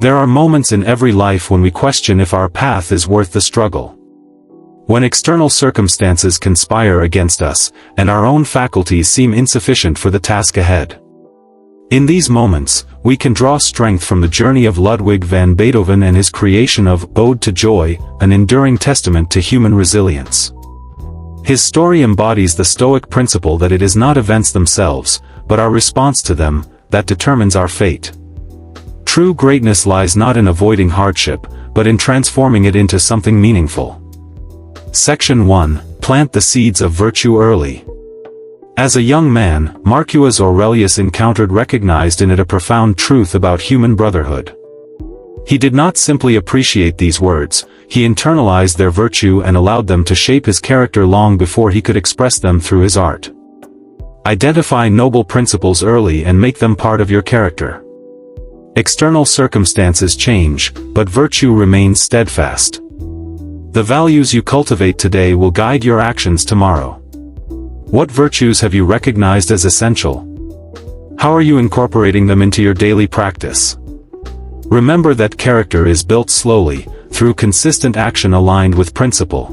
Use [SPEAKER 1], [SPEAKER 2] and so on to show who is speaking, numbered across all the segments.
[SPEAKER 1] There are moments in every life when we question if our path is worth the struggle. When external circumstances conspire against us, and our own faculties seem insufficient for the task ahead. In these moments, we can draw strength from the journey of Ludwig van Beethoven and his creation of Ode to Joy, an enduring testament to human resilience. His story embodies the Stoic principle that it is not events themselves, but our response to them, that determines our fate. True greatness lies not in avoiding hardship, but in transforming it into something meaningful. Section 1. Plant the seeds of virtue early. As a young man, Marcus Aurelius recognized in it a profound truth about human brotherhood. He did not simply appreciate these words, he internalized their virtue and allowed them to shape his character long before he could express them through his art. Identify noble principles early and make them part of your character. External circumstances change, but virtue remains steadfast. The values you cultivate today will guide your actions tomorrow. What virtues have you recognized as essential? How are you incorporating them into your daily practice? Remember that character is built slowly, through consistent action aligned with principle.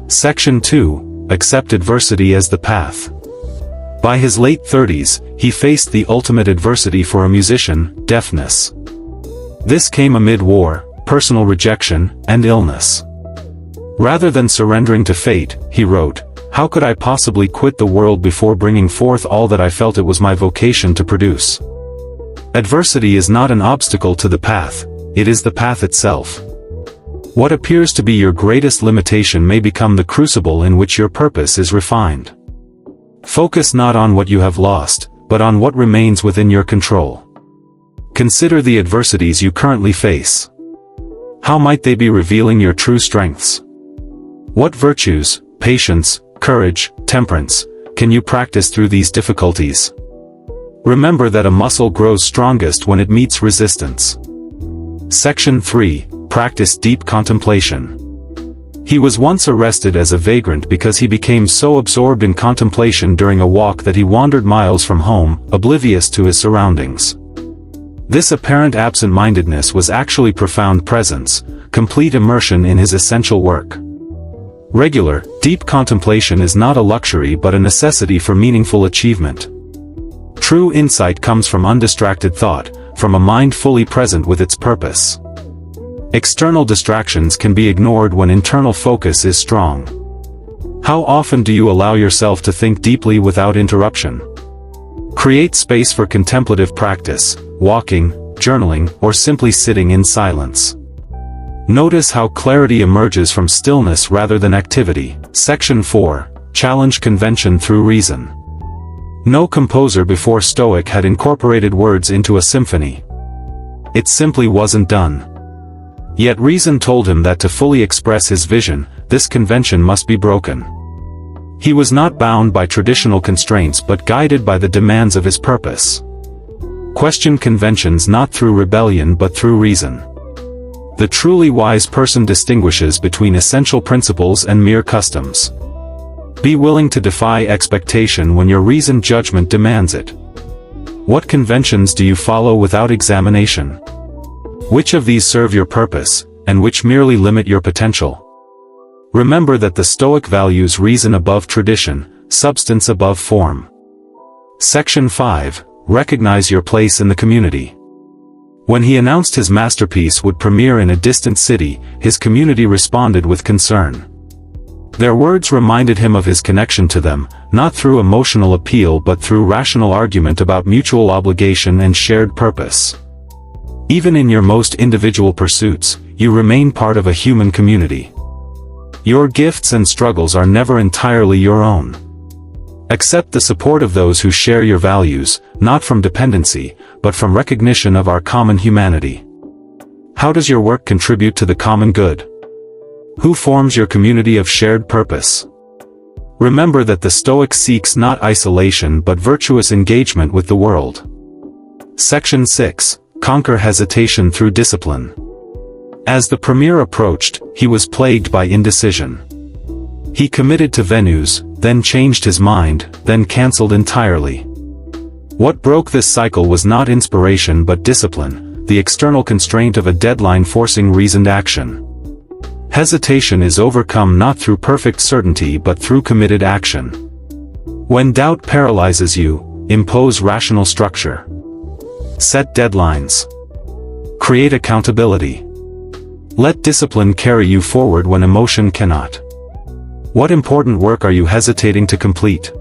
[SPEAKER 1] Section 2. Accept adversity as the path. By his late 30s, he faced the ultimate adversity for a musician, deafness. This came amid war, personal rejection, and illness. Rather than surrendering to fate, he wrote, "How could I possibly quit the world before bringing forth all that I felt it was my vocation to produce?" Adversity is not an obstacle to the path, it is the path itself. What appears to be your greatest limitation may become the crucible in which your purpose is refined. Focus not on what you have lost, but on what remains within your control. Consider the adversities you currently face. How might they be revealing your true strengths? What virtues, patience, courage, temperance, can you practice through these difficulties? Remember that a muscle grows strongest when it meets resistance. Section 3. Practice deep contemplation. He was once arrested as a vagrant because he became so absorbed in contemplation during a walk that he wandered miles from home, oblivious to his surroundings. This apparent absent-mindedness was actually profound presence, complete immersion in his essential work. Regular, deep contemplation is not a luxury but a necessity for meaningful achievement. True insight comes from undistracted thought, from a mind fully present with its purpose. External distractions can be ignored when internal focus is strong. How often do you allow yourself to think deeply without interruption? Create space for contemplative practice, walking, journaling, or simply sitting in silence. Notice how clarity emerges from stillness rather than activity. Section 4. Challenge convention through reason. No composer before Stoic had incorporated words into a symphony. It simply wasn't done. Yet reason told him that to fully express his vision, this convention must be broken. He was not bound by traditional constraints but guided by the demands of his purpose. Question conventions not through rebellion but through reason. The truly wise person distinguishes between essential principles and mere customs. Be willing to defy expectation when your reasoned judgment demands it. What conventions do you follow without examination? Which of these serve your purpose, and which merely limit your potential? Remember that the Stoic values reason above tradition, substance above form. Section 5. Recognize your place in the community. When he announced his masterpiece would premiere in a distant city, his community responded with concern. Their words reminded him of his connection to them, not through emotional appeal but through rational argument about mutual obligation and shared purpose. Even in your most individual pursuits, you remain part of a human community. Your gifts and struggles are never entirely your own. Accept the support of those who share your values, not from dependency, but from recognition of our common humanity. How does your work contribute to the common good? Who forms your community of shared purpose? Remember that the Stoic seeks not isolation but virtuous engagement with the world. Section 6. Conquer hesitation through discipline. As the premier approached, he was plagued by indecision. He committed to venues, then changed his mind, then cancelled entirely. What broke this cycle was not inspiration but discipline, the external constraint of a deadline forcing reasoned action. Hesitation is overcome not through perfect certainty but through committed action. When doubt paralyzes you, impose rational structure. Set deadlines. Create accountability. Let discipline carry you forward when emotion cannot. What important work are you hesitating to complete?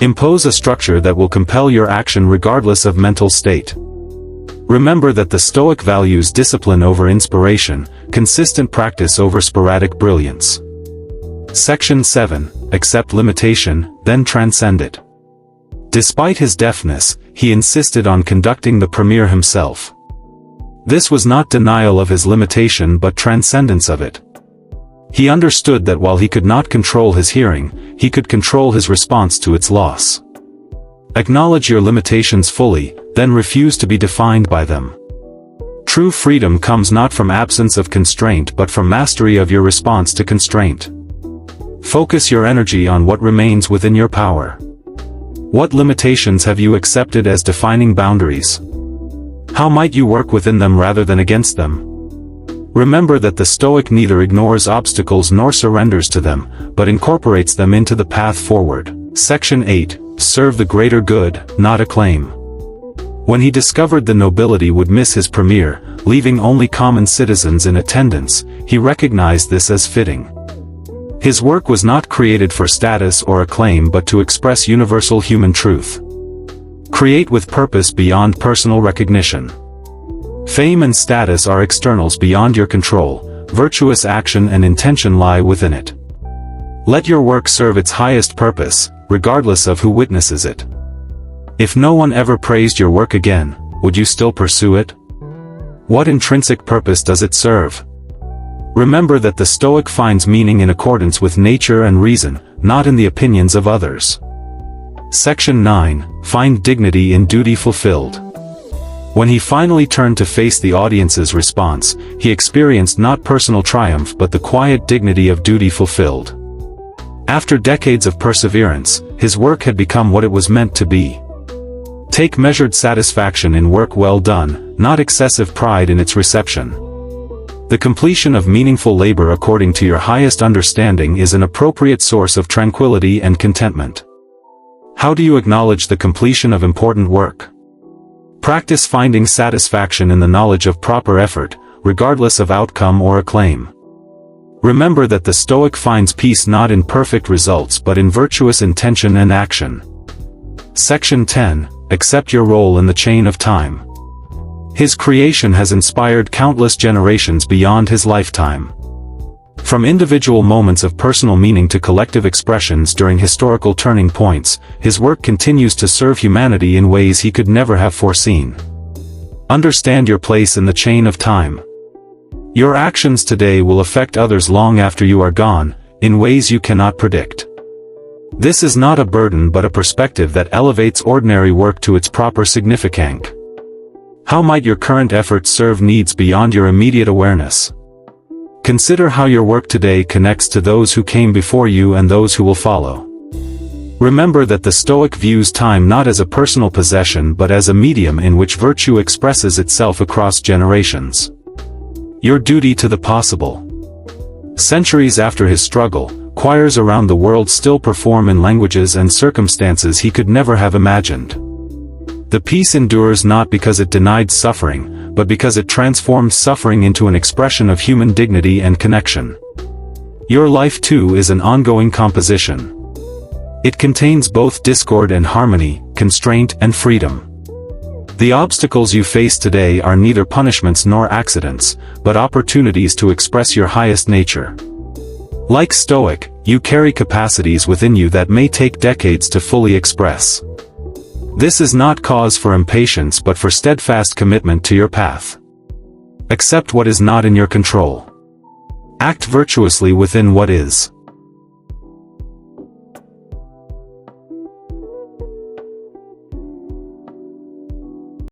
[SPEAKER 1] Impose a structure that will compel your action regardless of mental state. Remember that the Stoic values discipline over inspiration, consistent practice over sporadic brilliance. Section 7. Accept limitation, then transcend it. Despite his deafness, he insisted on conducting the premiere himself. This was not denial of his limitation but transcendence of it. He understood that while he could not control his hearing, he could control his response to its loss. Acknowledge your limitations fully, then refuse to be defined by them. True freedom comes not from absence of constraint but from mastery of your response to constraint. Focus your energy on what remains within your power. What limitations have you accepted as defining boundaries? How might you work within them rather than against them? Remember that the Stoic neither ignores obstacles nor surrenders to them, but incorporates them into the path forward. Section 8. Serve the greater good, not acclaim. When he discovered the nobility would miss his premiere, leaving only common citizens in attendance, he recognized this as fitting. His work was not created for status or acclaim but to express universal human truth. Create with purpose beyond personal recognition. Fame and status are externals beyond your control, virtuous action and intention lie within it. Let your work serve its highest purpose, regardless of who witnesses it. If no one ever praised your work again, would you still pursue it? What intrinsic purpose does it serve? Remember that the Stoic finds meaning in accordance with nature and reason, not in the opinions of others. Section 9. Find dignity in duty fulfilled. When he finally turned to face the audience's response, he experienced not personal triumph but the quiet dignity of duty fulfilled. After decades of perseverance, his work had become what it was meant to be. Take measured satisfaction in work well done, not excessive pride in its reception. The completion of meaningful labor according to your highest understanding is an appropriate source of tranquility and contentment. How do you acknowledge the completion of important work? Practice finding satisfaction in the knowledge of proper effort, regardless of outcome or acclaim. Remember that the Stoic finds peace not in perfect results but in virtuous intention and action. Section 10. Accept your role in the chain of time. His creation has inspired countless generations beyond his lifetime. From individual moments of personal meaning to collective expressions during historical turning points, his work continues to serve humanity in ways he could never have foreseen. Understand your place in the chain of time. Your actions today will affect others long after you are gone, in ways you cannot predict. This is not a burden but a perspective that elevates ordinary work to its proper significance. How might your current efforts serve needs beyond your immediate awareness? Consider how your work today connects to those who came before you and those who will follow. Remember that the Stoic views time not as a personal possession but as a medium in which virtue expresses itself across generations. Your duty to the possible. Centuries after his struggle, choirs around the world still perform in languages and circumstances he could never have imagined. The peace endures not because it denied suffering, but because it transformed suffering into an expression of human dignity and connection. Your life too is an ongoing composition. It contains both discord and harmony, constraint and freedom. The obstacles you face today are neither punishments nor accidents, but opportunities to express your highest nature. Like Stoic, you carry capacities within you that may take decades to fully express. This is not cause for impatience but for steadfast commitment to your path. Accept what is not in your control. Act virtuously within what is.